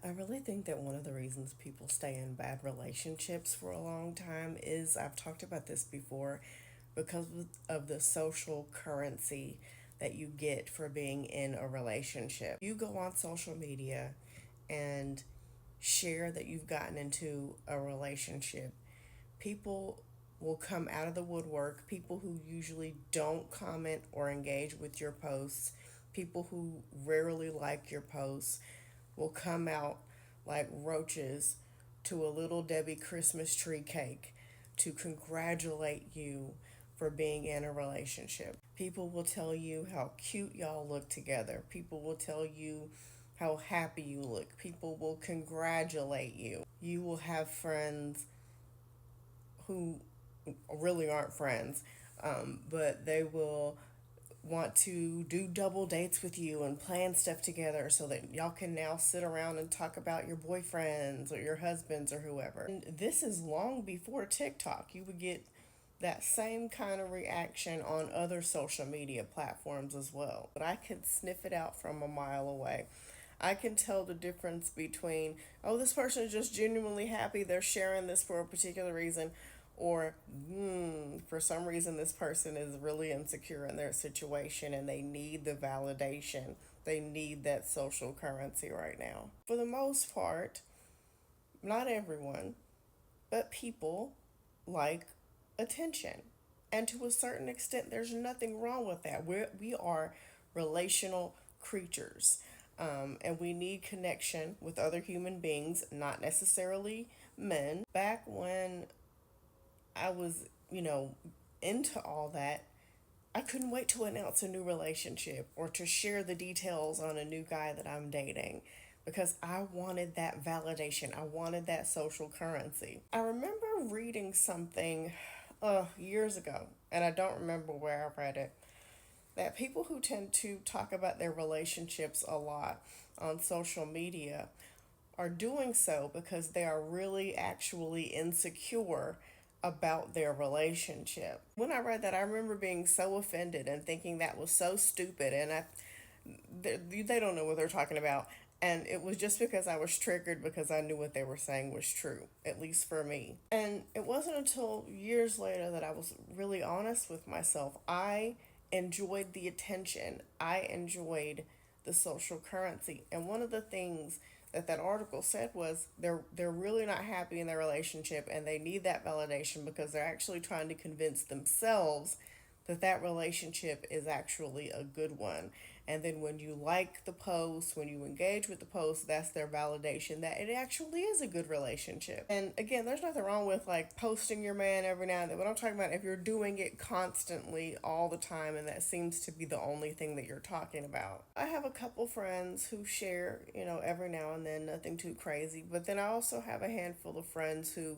I really think that one of the reasons people stay in bad relationships for a long time is, I've talked about this before, because of the social currency that you get for being in a relationship. You go on social media and share that you've gotten into a relationship. People will come out of the woodwork, people who usually don't comment or engage with your posts, people who rarely like your posts, will come out like roaches to a little Debbie Christmas tree cake to congratulate you for being in a relationship. People will tell you how cute y'all look together. People will tell you how happy you look. People will congratulate you. You will have friends who really aren't friends, but they will want to do double dates with you and plan stuff together so that y'all can now sit around and talk about your boyfriends or your husbands or whoever. And this is long before TikTok. You would get that same kind of reaction on other social media platforms as well. But I can sniff it out from a mile away. I can tell the difference between, oh, this person is just genuinely happy, they're sharing this for a particular reason, or for some reason this person is really insecure in their situation and they need the validation. They need that social currency right now. For the most part, not everyone, but people like attention. And to a certain extent, there's nothing wrong with that. We are relational creatures. And we need connection with other human beings, not necessarily men. Back when I was, into all that, I couldn't wait to announce a new relationship or to share the details on a new guy that I'm dating because I wanted that validation. I wanted that social currency. I remember reading something years ago, and I don't remember where I read it, that people who tend to talk about their relationships a lot on social media are doing so because they are really actually insecure about their relationship. When I read that, I remember being so offended and thinking that was so stupid, and they don't know what they're talking about. And it was just because I was triggered because I knew what they were saying was true, at least for me. And it wasn't until years later that I was really honest with myself. I enjoyed the attention, I enjoyed the social currency. And one of the things that article said was they're really not happy in their relationship and they need that validation because they're actually trying to convince themselves that relationship is actually a good one. And then when you like the post, when you engage with the post, that's their validation that it actually is a good relationship. And again, there's nothing wrong with like posting your man every now and then, but I'm talking about if you're doing it constantly all the time and that seems to be the only thing that you're talking about. I have a couple friends who share, every now and then, nothing too crazy, but then I also have a handful of friends who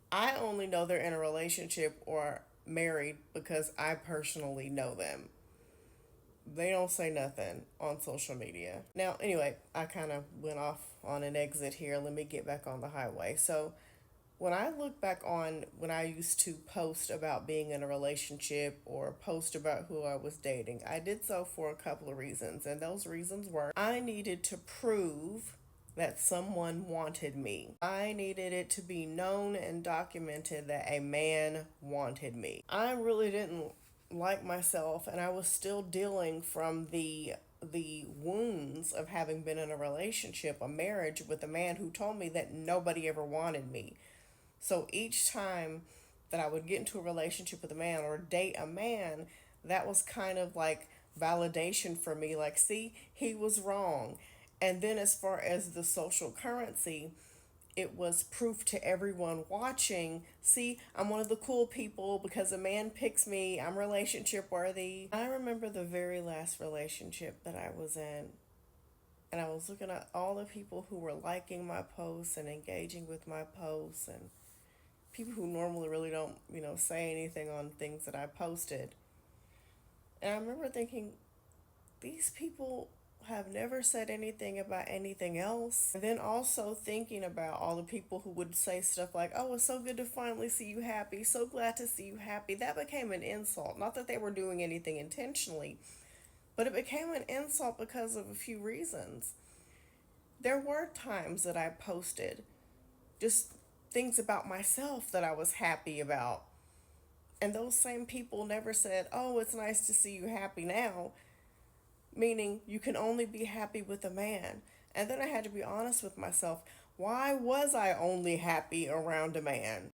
I only know they're in a relationship or married because I personally know them. They don't say nothing on social media. Now, anyway, I kind of went off on an exit here. Let me get back on the highway. So, when I look back on when I used to post about being in a relationship or post about who I was dating, I did so for a couple of reasons. And those reasons were I needed to prove that someone wanted me. I needed it to be known and documented that a man wanted me. I really didn't like myself and I was still dealing from the wounds of having been in a relationship, a marriage with a man who told me that nobody ever wanted me. So each time that I would get into a relationship with a man or date a man, that was kind of like validation for me. Like, see, he was wrong. And then as far as the social currency, it was proof to everyone watching. See, I'm one of the cool people because a man picks me. I'm relationship worthy. I remember the very last relationship that I was in, and I was looking at all the people who were liking my posts and engaging with my posts and people who normally really don't, say anything on things that I posted. And I remember thinking, these people have never said anything about anything else. And then also thinking about all the people who would say stuff like, oh, it's so good to finally see you happy. So glad to see you happy. That became an insult. Not that they were doing anything intentionally, but it became an insult because of a few reasons. There were times that I posted just things about myself that I was happy about. And those same people never said, "Oh, it's nice to see you happy now," meaning you can only be happy with a man. And then I had to be honest with myself. Why was I only happy around a man?